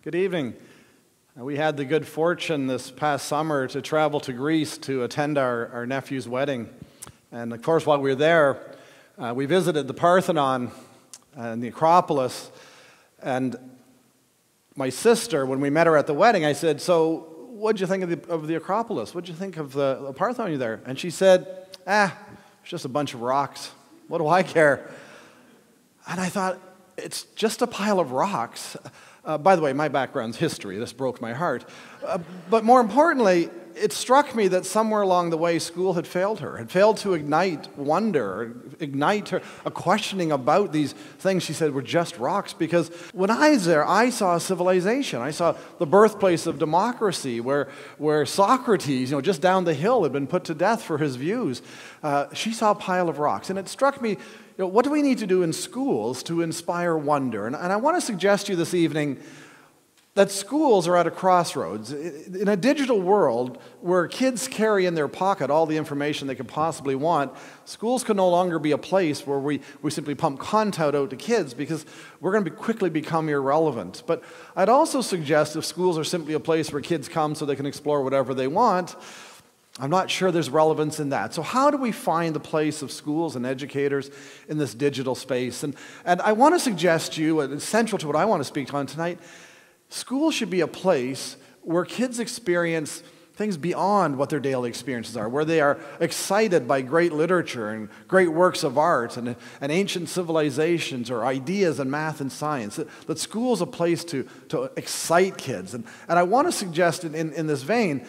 Good evening. We had the good fortune this past summer to travel to Greece to attend our nephew's wedding. And of course, while we were there, we visited the Parthenon and the Acropolis. And my sister, when we met her at the wedding, I said, "So what did you think of the Acropolis? What did you think of the Parthenon you're there?" And she said, it's just a bunch of rocks. What do I care? And I thought, it's just a pile of rocks. By the way, my background's history. This broke my heart. But more importantly, it struck me that somewhere along the way, school had failed her, had failed to ignite wonder, ignite her, a questioning about these things she said were just rocks. Because when I was there, I saw a civilization. I saw the birthplace of democracy, where Socrates, just down the hill, had been put to death for his views. She saw a pile of rocks. And it struck me, what do we need to do in schools to inspire wonder? And I want to suggest to you this evening that schools are at a crossroads. In a digital world where kids carry in their pocket all the information they could possibly want, schools can no longer be a place where we simply pump content out to kids, because we're going to quickly become irrelevant. But I'd also suggest if schools are simply a place where kids come so they can explore whatever they want, I'm not sure there's relevance in that. So how do we find the place of schools and educators in this digital space? And I want to suggest to you, and central to what I want to speak on tonight, schools should be a place where kids experience things beyond what their daily experiences are, where they are excited by great literature and great works of art and ancient civilizations or ideas in math and science. That school is a place to excite kids. And I want to suggest in this vein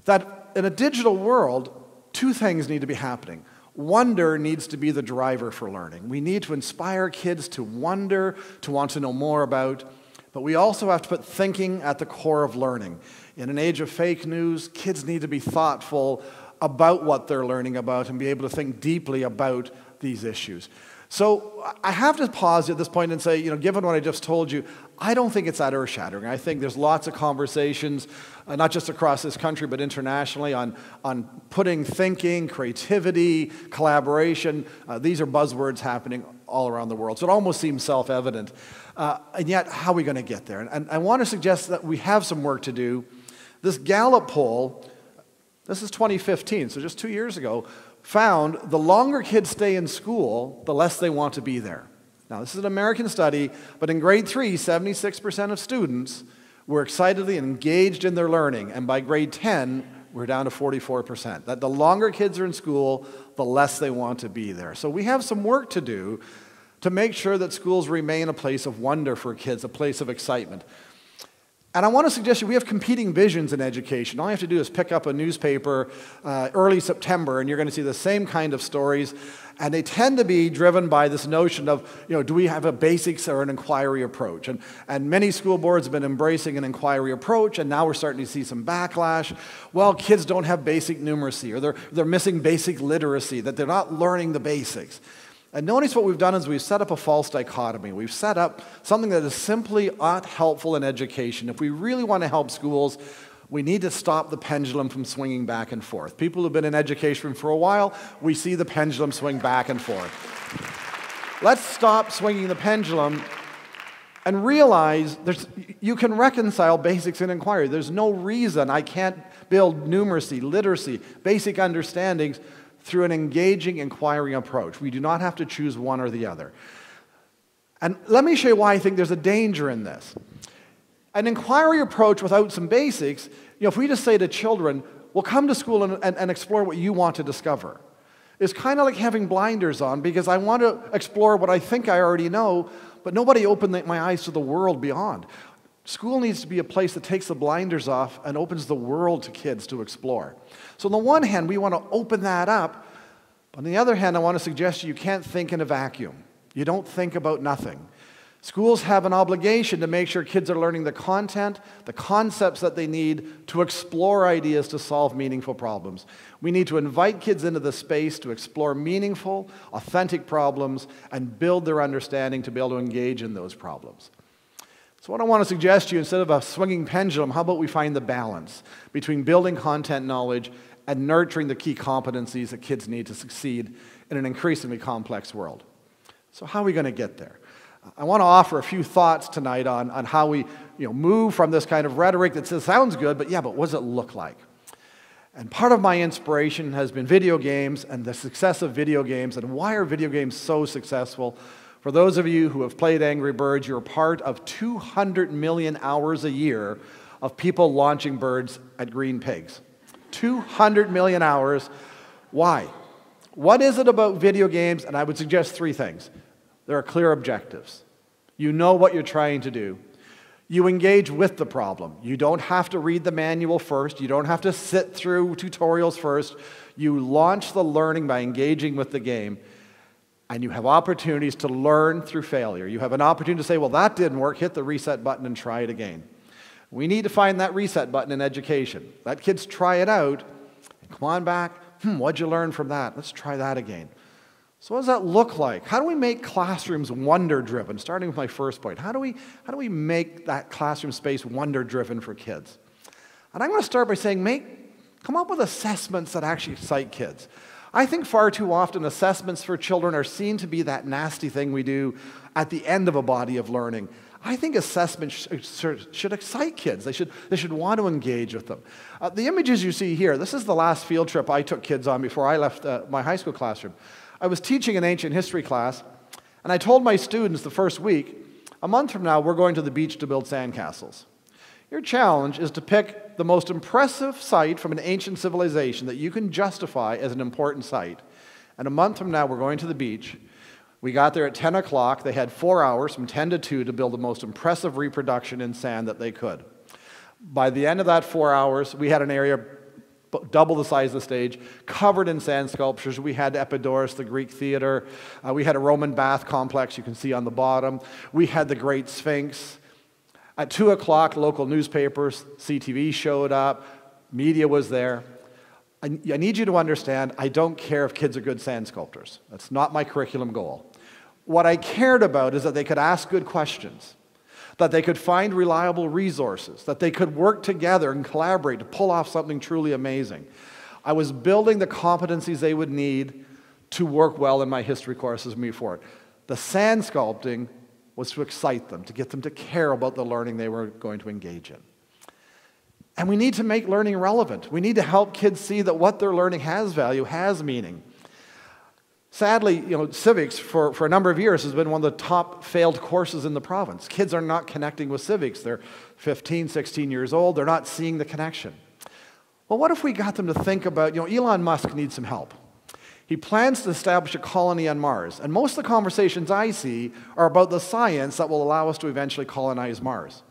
that in a digital world, two things need to be happening. Wonder needs to be the driver for learning. We need to inspire kids to wonder, to want to know more about, but we also have to put thinking at the core of learning. In an age of fake news, kids need to be thoughtful about what they're learning about and be able to think deeply about these issues. So I have to pause at this point and say, given what I just told you, I don't think it's that earth-shattering. I think there's lots of conversations, not just across this country, but internationally, on putting thinking, creativity, collaboration. These are buzzwords happening all around the world. So it almost seems self-evident. And yet, how are we going to get there? And I want to suggest that we have some work to do. This Gallup poll, this is 2015, so just 2 years ago, found the longer kids stay in school, the less they want to be there. Now, this is an American study, but in grade 3, 76% of students were excitedly engaged in their learning, and by grade 10, we're down to 44%. That the longer kids are in school, the less they want to be there. So we have some work to do to make sure that schools remain a place of wonder for kids, a place of excitement. And I want to suggest we have competing visions in education. All you have to do is pick up a newspaper early September, and you're going to see the same kind of stories. And they tend to be driven by this notion of, do we have a basics or an inquiry approach? And many school boards have been embracing an inquiry approach, and now we're starting to see some backlash. Well, kids don't have basic numeracy, or they're missing basic literacy, that they're not learning the basics. And notice what we've done is we've set up a false dichotomy. We've set up something that is simply not helpful in education. If we really want to help schools, we need to stop the pendulum from swinging back and forth. People who've been in education for a while, we see the pendulum swing back and forth. Let's stop swinging the pendulum and realize you can reconcile basics and inquiry. There's no reason I can't build numeracy, literacy, basic understandings through an engaging inquiring approach. We do not have to choose one or the other. And let me show you why I think there's a danger in this. An inquiry approach without some basics, if we just say to children, well, come to school and explore what you want to discover, it's kind of like having blinders on, because I want to explore what I think I already know, but nobody opened my eyes to the world beyond. School needs to be a place that takes the blinders off and opens the world to kids to explore. So on the one hand, we want to open that up. But on the other hand, I want to suggest you can't think in a vacuum. You don't think about nothing. Schools have an obligation to make sure kids are learning the content, the concepts that they need to explore ideas to solve meaningful problems. We need to invite kids into the space to explore meaningful, authentic problems and build their understanding to be able to engage in those problems. So what I want to suggest to you, instead of a swinging pendulum, how about we find the balance between building content knowledge and nurturing the key competencies that kids need to succeed in an increasingly complex world. So how are we going to get there? I want to offer a few thoughts tonight on how we move from this kind of rhetoric that says, sounds good, but yeah, but what does it look like? And part of my inspiration has been video games and the success of video games. And why are video games so successful? For those of you who have played Angry Birds, you're part of 200 million hours a year of people launching birds at green pigs. 200 million hours. Why? What is it about video games? And I would suggest three things. There are clear objectives. You know what you're trying to do. You engage with the problem. You don't have to read the manual first. You don't have to sit through tutorials first. You launch the learning by engaging with the game. And you have opportunities to learn through failure. You have an opportunity to say, well, that didn't work. Hit the reset button and try it again. We need to find that reset button in education. Let kids try it out. Come on back. What'd you learn from that? Let's try that again. So what does that look like? How do we make classrooms wonder-driven? Starting with my first point. How do we make that classroom space wonder-driven for kids? And I'm going to start by saying, come up with assessments that actually excite kids. I think far too often assessments for children are seen to be that nasty thing we do at the end of a body of learning. I think assessments should excite kids. They should want to engage with them. The images you see here, this is the last field trip I took kids on before I left my high school classroom. I was teaching an ancient history class, and I told my students the first week, a month from now, we're going to the beach to build sandcastles. Your challenge is to pick the most impressive site from an ancient civilization that you can justify as an important site. And a month from now, we're going to the beach. We got there at 10 o'clock. They had 4 hours from 10 to 2 to build the most impressive reproduction in sand that they could. By the end of that 4 hours, we had an area double the size of the stage, covered in sand sculptures. We had Epidaurus, the Greek theater. We had a Roman bath complex you can see on the bottom. We had the Great Sphinx. At 2 o'clock, local newspapers, CTV showed up. Media was there. I need you to understand, I don't care if kids are good sand sculptors. That's not my curriculum goal. What I cared about is that they could ask good questions, that they could find reliable resources, that they could work together and collaborate to pull off something truly amazing. I was building the competencies they would need to work well in my history courses moving forward. The sand sculpting was to excite them, to get them to care about the learning they were going to engage in. And we need to make learning relevant. We need to help kids see that what they're learning has value, has meaning. Sadly, civics for a number of years has been one of the top failed courses in the province. Kids are not connecting with civics. They're 15, 16 years old. They're not seeing the connection. Well, what if we got them to think about, Elon Musk needs some help. He plans to establish a colony on Mars. And most of the conversations I see are about the science that will allow us to eventually colonize Mars.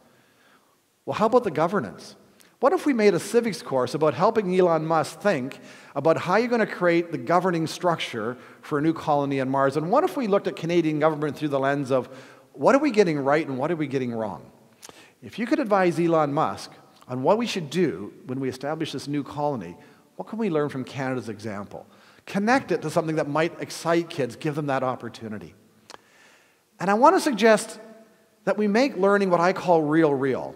Well, how about the governance? What if we made a civics course about helping Elon Musk think about how you're going to create the governing structure for a new colony on Mars? And what if we looked at Canadian government through the lens of what are we getting right and what are we getting wrong? If you could advise Elon Musk on what we should do when we establish this new colony, what can we learn from Canada's example? Connect it to something that might excite kids, give them that opportunity. And I want to suggest that we make learning what I call real.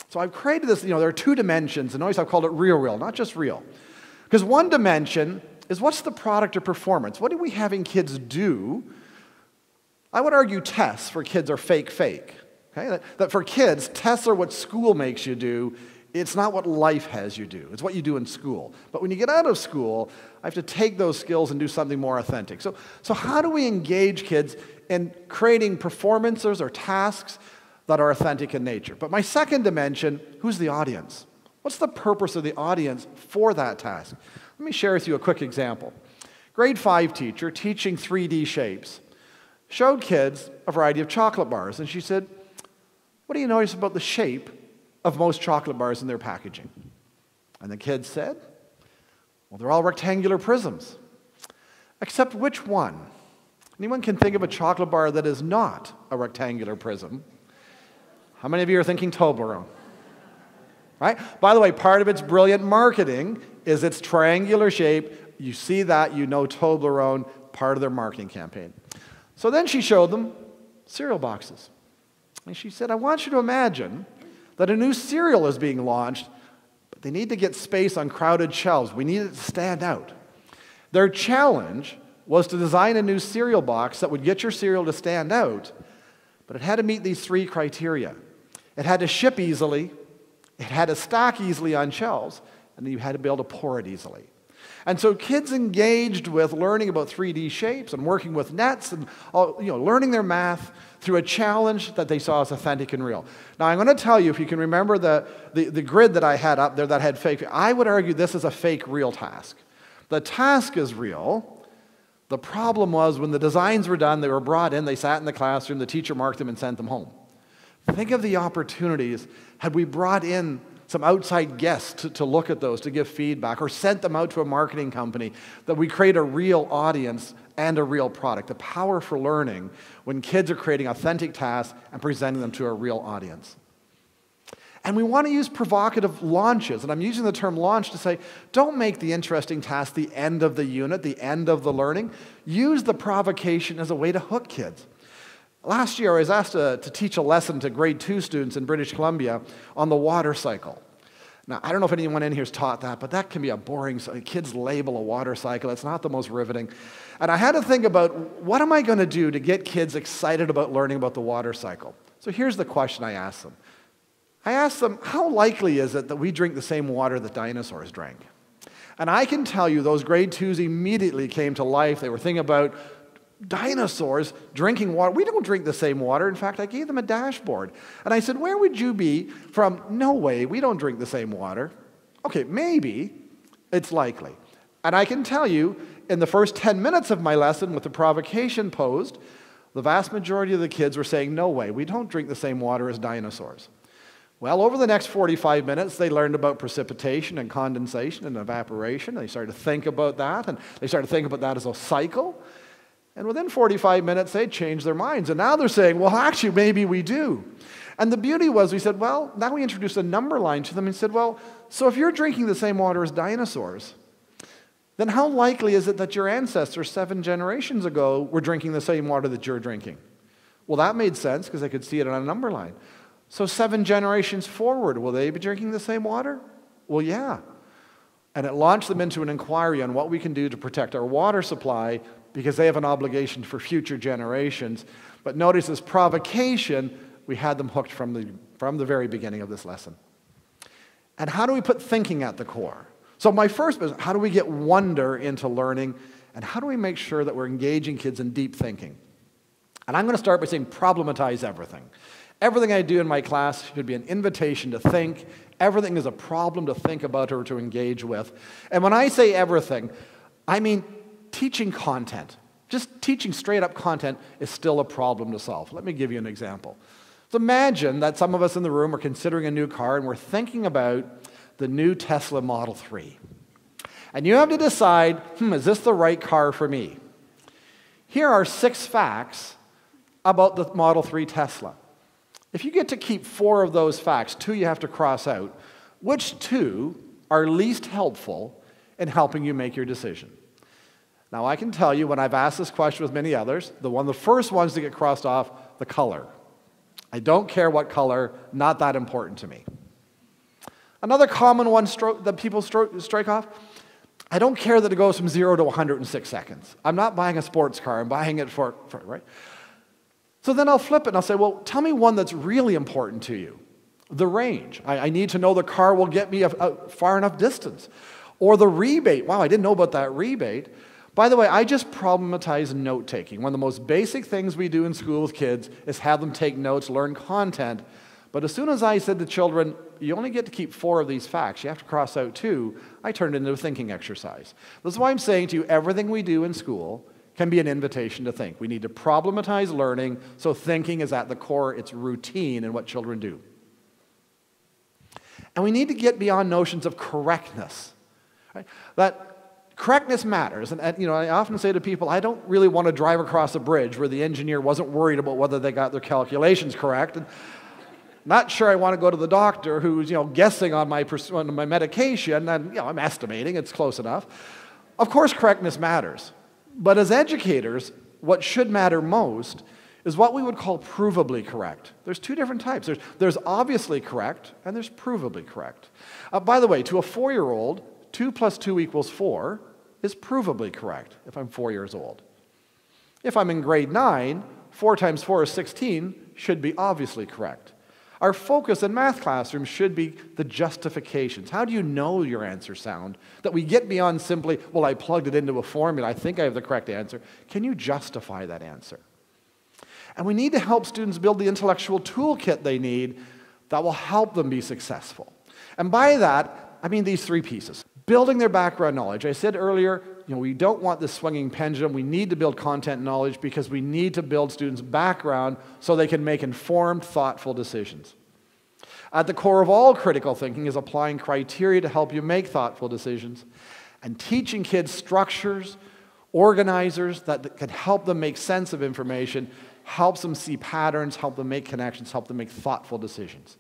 So I've created this, there are two dimensions, and always I've called it real, not just real. Because one dimension is what's the product or performance? What are we having kids do? I would argue tests for kids are fake. Okay? That for kids, tests are what school makes you do. It's not what life has you do. It's what you do in school. But when you get out of school, I have to take those skills and do something more authentic. So how do we engage kids in creating performances or tasks that are authentic in nature? But my second dimension, who's the audience? What's the purpose of the audience for that task? Let me share with you a quick example. Grade 5 teacher teaching 3D shapes showed kids a variety of chocolate bars, and she said, what do you notice about the shape of most chocolate bars in their packaging? And the kids said, well, they're all rectangular prisms. Except which one? Anyone can think of a chocolate bar that is not a rectangular prism? How many of you are thinking Toblerone? Right? By the way, part of its brilliant marketing is its triangular shape. You see that, you know Toblerone, part of their marketing campaign. So then she showed them cereal boxes. And she said, I want you to imagine that a new cereal is being launched, but they need to get space on crowded shelves. We need it to stand out. Their challenge was to design a new cereal box that would get your cereal to stand out, but it had to meet these 3 criteria. It had to ship easily. It had to stack easily on shelves. And then you had to be able to pour it easily. And so kids engaged with learning about 3D shapes and working with nets and learning their math through a challenge that they saw as authentic and real. Now, I'm going to tell you, if you can remember the grid that I had up there that had fake, I would argue this is a fake real task. The task is real. The problem was when the designs were done, they were brought in, they sat in the classroom, the teacher marked them and sent them home. Think of the opportunities had we brought in some outside guests to look at those, to give feedback, or sent them out to a marketing company, that we create a real audience and a real product. The power for learning when kids are creating authentic tasks and presenting them to a real audience. And we want to use provocative launches, and I'm using the term launch to say, don't make the interesting task the end of the unit, the end of the learning. Use the provocation as a way to hook kids. Last year, I was asked to teach a lesson to grade 2 students in British Columbia on the water cycle. Now, I don't know if anyone in here has taught that, but that can be a boring, kids label a water cycle. It's not the most riveting. And I had to think about, what am I going to do to get kids excited about learning about the water cycle? So here's the question I asked them. I asked them, how likely is it that we drink the same water that dinosaurs drank? And I can tell you those grade 2s immediately came to life. They were thinking about dinosaurs drinking water. We don't drink the same water. In fact, I gave them a dashboard. And I said, where would you be from, no way, we don't drink the same water? Okay, maybe, it's likely. And I can tell you, in the first 10 minutes of my lesson with the provocation posed, the vast majority of the kids were saying, no way, we don't drink the same water as dinosaurs. Well, over the next 45 minutes, they learned about precipitation and condensation and evaporation. They started to think about that, and they started to think about that as a cycle. And within 45 minutes, they changed their minds. And now they're saying, well, actually, maybe we do. And the beauty was, we said, well, now we introduced a number line to them and said, well, so if you're drinking the same water as dinosaurs, then how likely is it that your ancestors 7 generations ago were drinking the same water that you're drinking? Well, that made sense because they could see it on a number line. So 7 generations forward, will they be drinking the same water? Well, yeah. And it launched them into an inquiry on what we can do to protect our water supply, because they have an obligation for future generations. But notice this provocation, we had them hooked from the very beginning of this lesson. And how do we put thinking at the core? So my first is, how do we get wonder into learning? And how do we make sure that we're engaging kids in deep thinking? And I'm going to start by saying problematize everything. Everything I do in my class should be an invitation to think. Everything is a problem to think about or to engage with. And when I say everything, I mean teaching content. Just teaching straight up content is still a problem to solve. Let me give you an example. So imagine that some of us in the room are considering a new car and we're thinking about the new Tesla Model 3. And you have to decide, is this the right car for me? Here are 6 facts about the Model 3 Tesla. If you get to keep 4 of those facts, 2 you have to cross out, which 2 are least helpful in helping you make your decision? Now, I can tell you, when I've asked this question with many others, the first ones to get crossed off, the color. I don't care what color, not that important to me. Another common one that people strike off, I don't care that it goes from 0 to 106 seconds. I'm not buying a sports car, I'm buying it for right? So then I'll flip it and I'll say, well, tell me one that's really important to you. The range. I need to know the car will get me a far enough distance. Or the rebate. Wow, I didn't know about that rebate. By the way, I just problematize note-taking. One of the most basic things we do in school with kids is have them take notes, learn content. But as soon as I said to children, you only get to keep 4 of these facts, you have to cross out 2, I turned it into a thinking exercise. This is why I'm saying to you, everything we do in school can be an invitation to think. We need to problematize learning so thinking is at the core, it's routine in what children do. And we need to get beyond notions of correctness. Right? That correctness matters, and I often say to people, I don't really want to drive across a bridge where the engineer wasn't worried about whether they got their calculations correct, and not sure I want to go to the doctor who's guessing on my medication, and I'm estimating it's close enough. Of course, correctness matters, but as educators, what should matter most is what we would call provably correct. There's 2 different types. There's obviously correct, and there's provably correct. By the way, to a 4-year-old, 2 plus 2 equals 4 is provably correct if I'm 4 years old. If I'm in grade 9, 4 times 4 is 16 should be obviously correct. Our focus in math classrooms should be the justifications. How do you know your answers sound? That we get beyond simply, well, I plugged it into a formula, I think I have the correct answer. Can you justify that answer? And we need to help students build the intellectual toolkit they need that will help them be successful. And by that, I mean these three pieces. Building their background knowledge. I said earlier, we don't want this swinging pendulum. We need to build content knowledge because we need to build students' background so they can make informed, thoughtful decisions. At the core of all critical thinking is applying criteria to help you make thoughtful decisions and teaching kids structures, organizers that can help them make sense of information, helps them see patterns, help them make connections, help them make thoughtful decisions.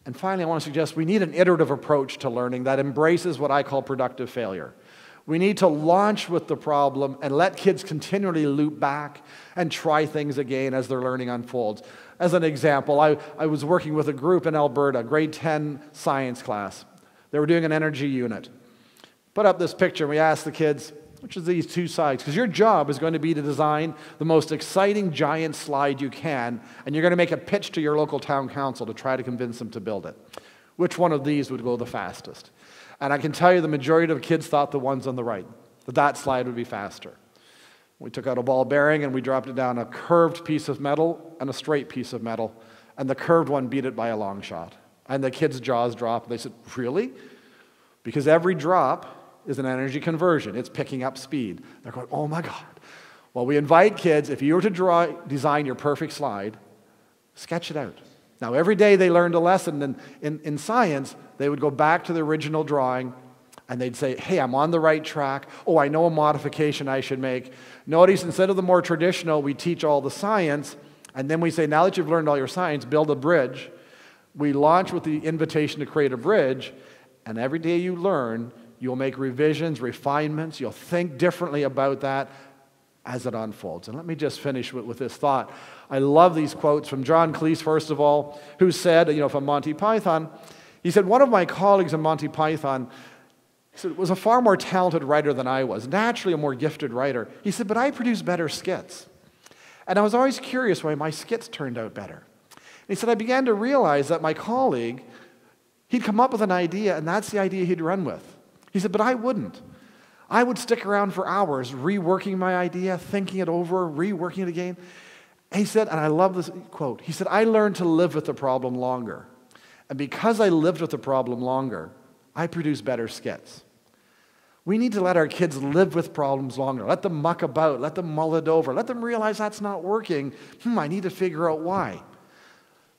And finally, I want to suggest we need an iterative approach to learning that embraces what I call productive failure. We need to launch with the problem and let kids continually loop back and try things again as their learning unfolds. As an example, I was working with a group in Alberta, grade 10 science class. They were doing an energy unit. Put up this picture and we asked the kids, which is these two sides, because your job is going to be to design the most exciting giant slide you can, and you're going to make a pitch to your local town council to try to convince them to build it. Which one of these would go the fastest? And I can tell you the majority of kids thought the ones on the right, that slide would be faster. We took out a ball bearing and we dropped it down a curved piece of metal and a straight piece of metal, and the curved one beat it by a long shot. And the kids' jaws dropped. They said, really? Because every drop is an energy conversion. It's picking up speed. They're going, oh my God. Well, we invite kids, if you were to design your perfect slide, sketch it out. Now, every day they learned a lesson in science, they would go back to the original drawing and they'd say, hey, I'm on the right track. Oh, I know a modification I should make. Notice, instead of the more traditional, we teach all the science, and then we say, now that you've learned all your science, build a bridge. We launch with the invitation to create a bridge, and every day you learn, you'll make revisions, refinements, you'll think differently about that as it unfolds. And let me just finish with this thought. I love these quotes from John Cleese, first of all, who said, from Monty Python, he said, one of my colleagues in Monty Python, he said, was a far more talented writer than I was, naturally a more gifted writer. He said, but I produce better skits. And I was always curious why my skits turned out better. And he said, I began to realize that my colleague, he'd come up with an idea, and that's the idea he'd run with. He said, but I wouldn't. I would stick around for hours reworking my idea, thinking it over, reworking it again. And he said, and I love this quote, he said, I learned to live with the problem longer. And because I lived with the problem longer, I produce better skits. We need to let our kids live with problems longer. Let them muck about. Let them mull it over. Let them realize that's not working. I need to figure out why.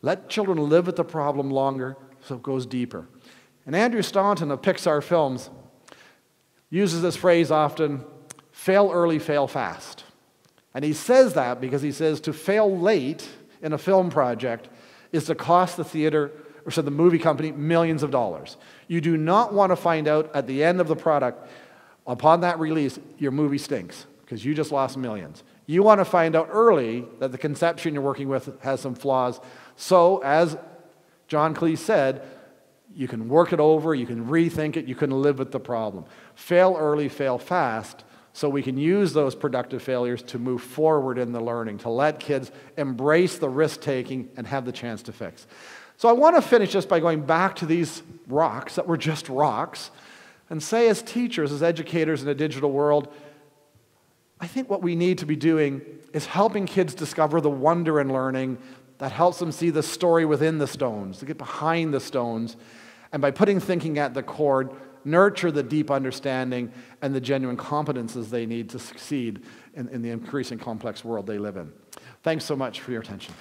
Let children live with the problem longer so it goes deeper. And Andrew Staunton of Pixar Films uses this phrase often, fail early, fail fast. And he says that because he says to fail late in a film project is to cost the theater, or so the movie company, millions of dollars. You do not want to find out at the end of the product, upon that release, your movie stinks, because you just lost millions. You want to find out early that the conception you're working with has some flaws. So, as John Cleese said, you can work it over, you can rethink it, you can live with the problem. Fail early, fail fast, so we can use those productive failures to move forward in the learning, to let kids embrace the risk-taking and have the chance to fix. So I want to finish just by going back to these rocks that were just rocks and say, as teachers, as educators in a digital world, I think what we need to be doing is helping kids discover the wonder in learning that helps them see the story within the stones, to get behind the stones, and by putting thinking at the core, nurture the deep understanding and the genuine competences they need to succeed in the increasing complex world they live in. Thanks so much for your attention.